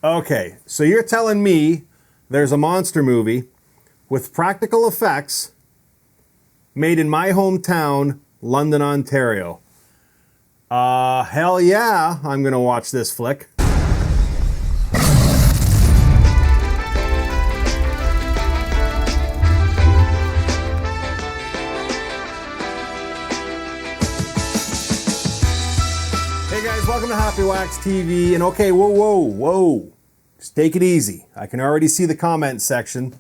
Okay, so you're telling me there's a monster movie with practical effects made in my hometown, London, Ontario. Hell yeah, I'm gonna watch this flick. Hey guys, welcome to Happywax TV. And okay, whoa. Just take it easy. I can already see the comment section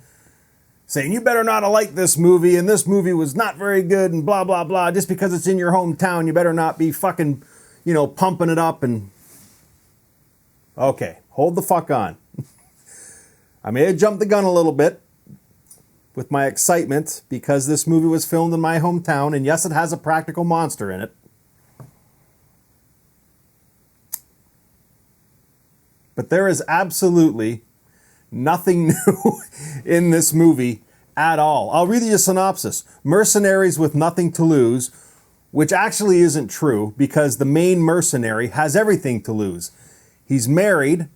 saying you better not have liked this movie and this movie was not very good and blah, blah, blah. Just because it's in your hometown, you better not be fucking, pumping it up and... Okay, hold the fuck on. I may have jumped the gun a little bit with my excitement because this movie was filmed in my hometown, and yes, it has a practical monster in it. But there is absolutely nothing new in this movie at all. I'll read you a synopsis. Mercenaries with nothing to lose, which actually isn't true because the main mercenary has everything to lose. He's married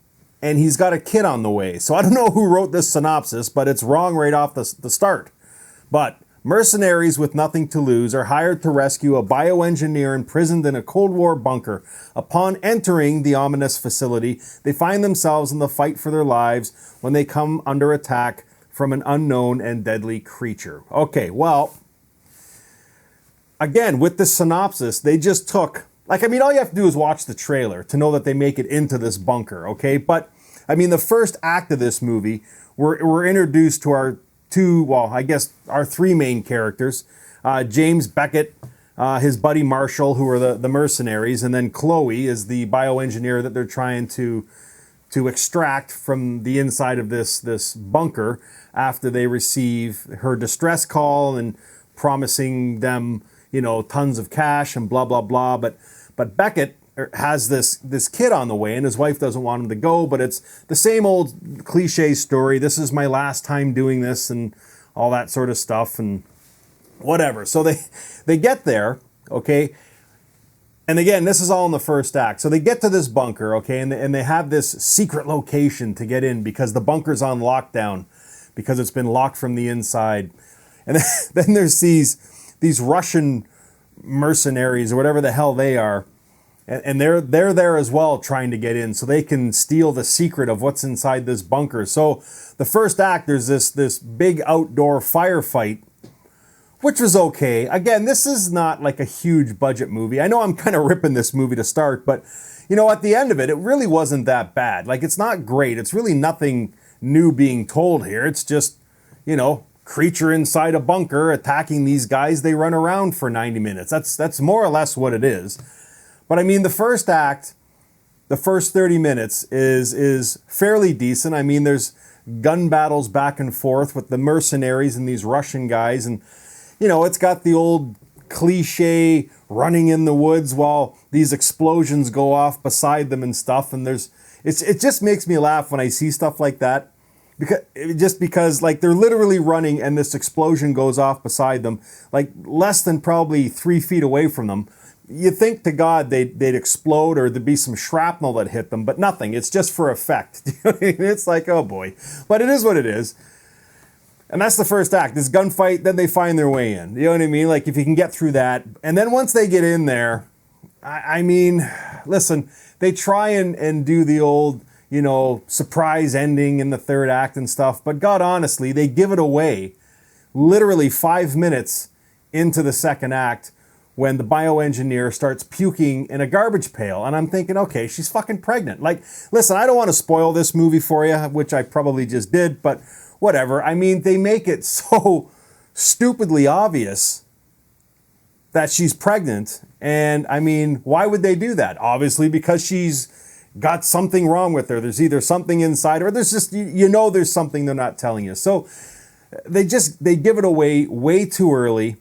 and he's got a kid on the way. So I don't know who wrote this synopsis, but it's wrong right off the start. But mercenaries with nothing to lose are hired to rescue a bioengineer imprisoned in a Cold War bunker. Upon entering the ominous facility, they find themselves in the fight for their lives when they come under attack from an unknown and deadly creature. Okay, well, again, with this synopsis, they just took... all you have to do is watch the trailer to know that they make it into this bunker, okay? But, the first act of this movie, we're introduced to our three main characters. James Beckett, his buddy Marshall, who are the mercenaries, and then Chloe is the bioengineer that they're trying to extract from the inside of this bunker after they receive her distress call and promising them, tons of cash and blah, blah, blah. But Beckett has this kid on the way, and his wife doesn't want him to go, but it's the same old cliche story. This is my last time doing this and all that sort of stuff and whatever. So they get there, okay? And again, this is all in the first act. So they get to this bunker, okay, and they have this secret location to get in because the bunker's on lockdown because it's been locked from the inside. And then there's these Russian mercenaries or whatever the hell they are, and they're there as well trying to get in so they can steal the secret of what's inside this bunker. So the first act, there's this big outdoor firefight, which was okay. Again, this is not like a huge budget movie. I know I'm kind of ripping this movie to start, but at the end of it, it really wasn't that bad. It's not great. It's really nothing new being told here. It's just, creature inside a bunker attacking these guys. They run around for 90 minutes. That's more or less what it is. But the first act, the first 30 minutes is fairly decent. There's gun battles back and forth with the mercenaries and these Russian guys. And, it's got the old cliche running in the woods while these explosions go off beside them and stuff. And it just makes me laugh when I see stuff like that. Because they're literally running and this explosion goes off beside them, less than probably 3 feet away from them. You'd think to God they'd explode or there'd be some shrapnel that hit them, but nothing. It's just for effect. It's oh boy. But it is what it is. And that's the first act. This gunfight, then they find their way in. You know what I mean? If you can get through that. And then once they get in there, listen, they try and do the old... surprise ending in the third act and stuff. But God, honestly, they give it away literally 5 minutes into the second act when the bioengineer starts puking in a garbage pail. And I'm thinking, okay, she's fucking pregnant. Listen, I don't want to spoil this movie for you, which I probably just did, but whatever. They make it so stupidly obvious that she's pregnant. And why would they do that? Obviously, because she's got something wrong with her. There's either something inside her, or there's just, there's something they're not telling you. So they give it away way too early.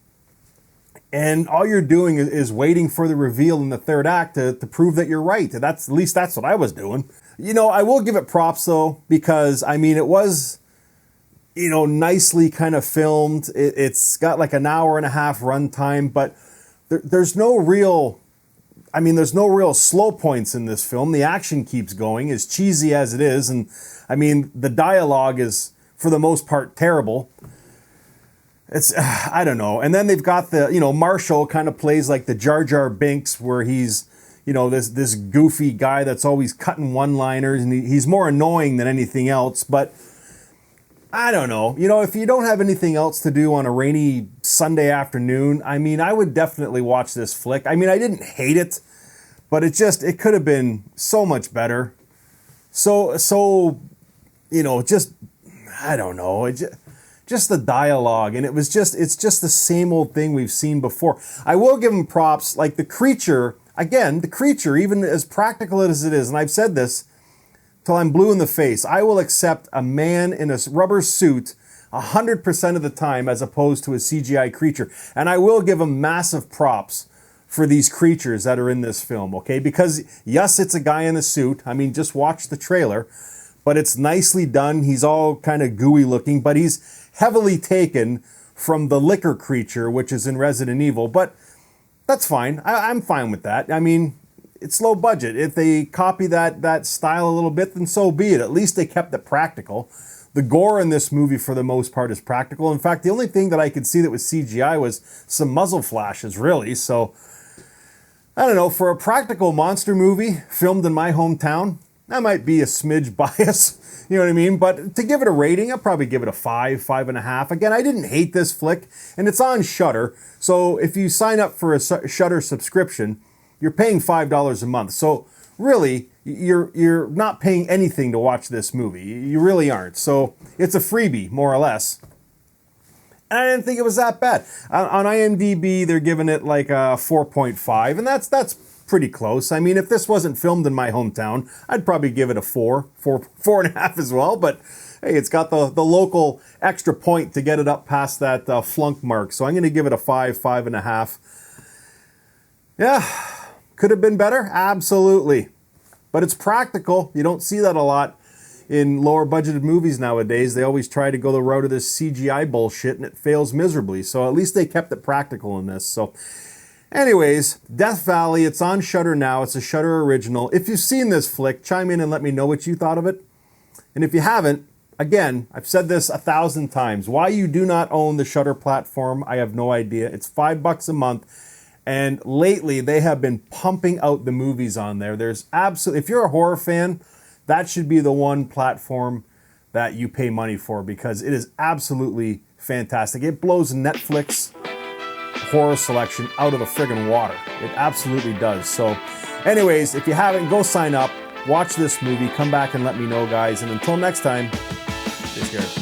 And all you're doing is waiting for the reveal in the third act to prove that you're right. At least that's what I was doing. I will give it props though, because it was, nicely kind of filmed. It's got an hour and a half runtime, but there's no real I mean, there's no real slow points in this film. The action keeps going, as cheesy as it is. And I mean, the dialogue is, for the most part, terrible. It's, I don't know. And then they've got the, Marshall kind of plays like the Jar Jar Binks, where he's, this goofy guy that's always cutting one-liners, and he's more annoying than anything else. But I don't know. If you don't have anything else to do on a rainy Sunday afternoon, I mean, I would definitely watch this flick. I mean, I didn't hate it, but it could have been so much better. So, just, I don't know. Just the dialogue, and it's just the same old thing we've seen before. I will give him props, like the creature, even as practical as it is, and I've said this till I'm blue in the face, I will accept a man in a rubber suit 100% of the time as opposed to a CGI creature. And I will give him massive props for these creatures that are in this film, okay? Because yes, it's a guy in a suit. I mean, just watch the trailer, but it's nicely done. He's all kind of gooey looking, but he's heavily taken from the liquor creature, which is in Resident Evil, but that's fine. I'm fine with that. I mean, it's low budget. If they copy that style a little bit, then so be it. At least they kept it practical. The gore in this movie, for the most part, is practical. In fact, the only thing that I could see that was CGI was some muzzle flashes, really. So, I don't know, for a practical monster movie filmed in my hometown, that might be a smidge bias, you know what I mean? But to give it a rating, I'll probably give it a 5, 5.5. Again, I didn't hate this flick, and it's on Shudder. So if you sign up for a Shudder subscription, you're paying $5 a month. So really, you're not paying anything to watch this movie. You really aren't. So it's a freebie, more or less. And I didn't think it was that bad. On IMDb, they're giving it like a 4.5, and that's pretty close. I mean, if this wasn't filmed in my hometown, I'd probably give it a 4.5 as well. But hey, it's got the local extra point to get it up past that flunk mark. So I'm going to give it a 5, 5.5. Yeah. Could have been better? Absolutely. But it's practical. You don't see that a lot in lower budgeted movies nowadays. They always try to go the route of this CGI bullshit, and it fails miserably. So at least they kept it practical in this. So anyways, Death Valley, it's on Shudder now. It's a Shudder original. If you've seen this flick, chime in and let me know what you thought of it. And if you haven't, again, I've said this 1,000 times. Why you do not own the Shudder platform, I have no idea. It's $5 a month. And lately, they have been pumping out the movies on there. There's absolutely, if you're a horror fan, that should be the one platform that you pay money for, because it is absolutely fantastic. It blows Netflix horror selection out of the friggin' water. It absolutely does. So anyways, if you haven't, go sign up, watch this movie, come back and let me know, guys. And until next time, take care.